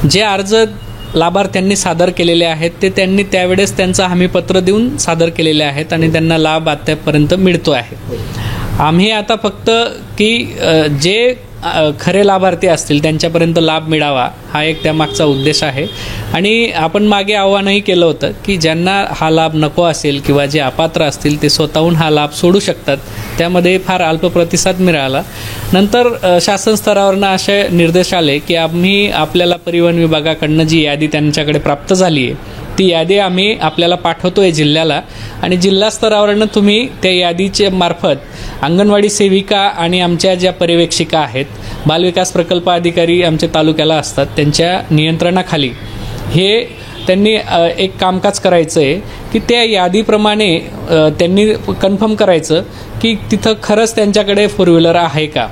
जे अर्ज लाभार्थ्यांनी सादर केलेले आहेत ते त्यांनी त्यावेळेस त्यांचं हमीपत्र देऊन सादर केलेले आहेत आणि त्यांना लाभ आतापर्यंत मिळतो आहे. आम्ही आता फक्त की जे खरे लाभार्थी असतील त्यांच्यापर्यंत लाभ मिळावा हा एक त्यामागचा उद्देश आहे. आणि आपण मागे आव्हानही केलं होतं की ज्यांना हा लाभ नको असेल किंवा जे अपात्र असतील ते स्वतःहून हा लाभ सोडू शकतात. त्यामध्ये फार अल्प प्रतिसाद मिळाला. नंतर शासन स्तरावरनं असे निर्देश आले की आम्ही आपल्याला परिवहन विभागाकडनं जी यादी त्यांच्याकडे प्राप्त झाली आहे ती यादी आम्ही आपल्याला पाठवतोय जिल्ह्याला, आणि जिल्हा स्तरावरनं तुम्ही त्या यादीच्या मार्फत अंगणवाडी सेविका आणि आमच्या ज्या पर्यवेक्षिका आहेत, बालविकास प्रकल्प अधिकारी आमच्या तालुक्याला असतात, त्यांच्या नियंत्रणाखाली हे त्यांनी एक कामकाज करायचं आहे की त्या यादीप्रमाणे त्यांनी कन्फर्म करायचं की तिथं खरंच त्यांच्याकडे फोर व्हीलर आहे का.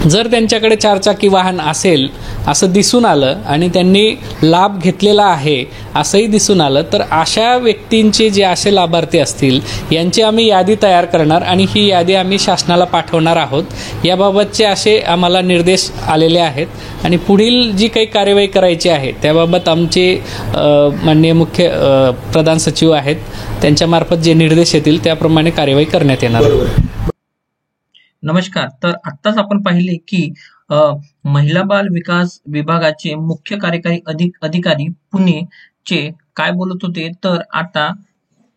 जर त्यांच्याकडे चारचाकी वाहन असेल असं दिसून आलं आणि त्यांनी लाभ घेतलेला आहे असंही दिसून आलं तर अशा व्यक्तींचे जे असे लाभार्थी असतील यांची आम्ही यादी तयार करणार आणि ही यादी आम्ही शासनाला पाठवणार आहोत. याबाबतचे असे आम्हाला निर्देश आलेले आहेत आणि पुढील जी काही कार्यवाही करायची आहे त्याबाबत आमचे माननीय मुख्य प्रधान सचिव आहेत त्यांच्यामार्फत जे निर्देश येतील त्याप्रमाणे कार्यवाही करण्यात येणार आहे. नमस्कार. तर आत्ताच आपण पाहिले की महिला बाल विकास विभागाचे मुख्य कार्यकारी अधिकारी पुणे चे काय बोलत होते. तर आता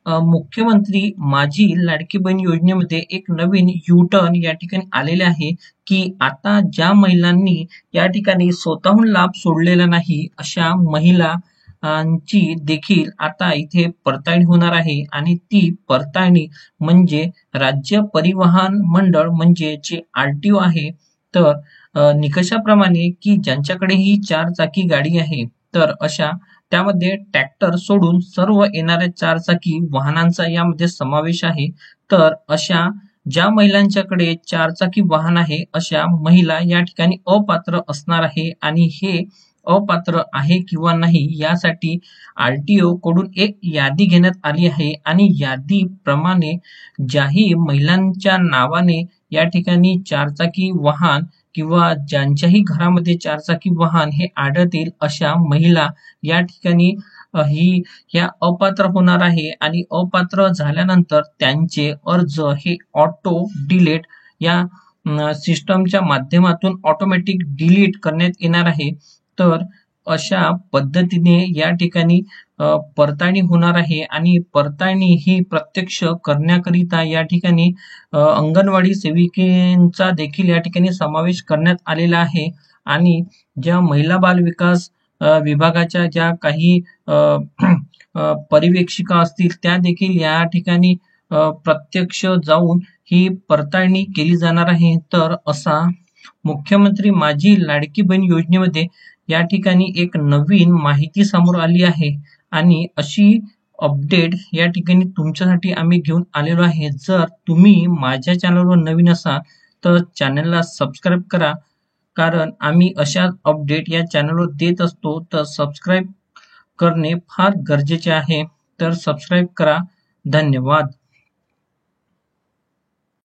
मुख्यमंत्री माझी लाडकी बहीण योजनेमध्ये एक नवीन U-टर्न या ठिकाणी आलेले आहे की आता ज्या महिलांनी या ठिकाणी स्वतःहून लाभ सोडलेला नाही अशा महिला ची देखील आता इथे पडताळणी होणार आहे. आणि ती पडताळणी म्हणजे राज्य परिवहन मंडळ म्हणजे जे RTO आहे तर निकषाप्रमाणे की ज्यांच्याकडे ही चारचाकी गाडी आहे तर अशा त्यामध्ये ट्रॅक्टर सोडून सर्व येणाऱ्या चारचाकी वाहनांचा यामध्ये समावेश आहे. तर अशा ज्या महिलांच्याकडे चारचाकी वाहन आहे अशा महिला या ठिकाणी अपात्र असणार आहे. आणि हे अपात्र आहे किंवा नाही यासाठी RTO कडून एक यादी घेण्यात आली आहे आणि यादीप्रमाणे ज्याही महिलांच्या नावाने या ठिकाणी चारचाकी वाहन किंवा ज्यांच्याही घरामध्ये चारचाकी वाहन हे आढळतील अशा महिला या ठिकाणी ह्या अपात्र होणार आहे. आणि अपात्र झाल्यानंतर त्यांचे अर्ज हे ऑटो डिलीट या सिस्टमच्या माध्यमातून ऑटोमॅटिक डिलीट करण्यात येणार आहे. तर अशा पद्धतीने या ठिकाणी पडताळणी होणार आहे आणि पडताळणी ही प्रत्यक्ष करण्याकरिता या ठिकाणी अंगणवाडी सेविकेचा देखील या ठिकाणी समावेश करण्यात आलेला आहे. आणि ज्या महिला बाल विकास विभागाच्या ज्या काही पर्यवेक्षिका असतील त्या देखील या ठिकाणी प्रत्यक्ष जाऊन ही पडताळणी केली जाणार आहे. तर असा मुख्यमंत्री माझी लाडकी बहीण योजनेमध्ये या ठिकाणी एक नवीन माहिती समोर आली आहे आणि अशी अपडेट या ठिकाणी तुमच्यासाठी आम्ही घेऊन आलेलो आहे. जर तुम्ही माझ्या चॅनलवर नवीन असाल तर चॅनलला सबस्क्राईब करा, कारण आम्ही अशा अपडेट या चॅनलवर देत असतो. तर सबस्क्राईब करणे फार गरजेचे आहे. तर सबस्क्राईब करा. धन्यवाद.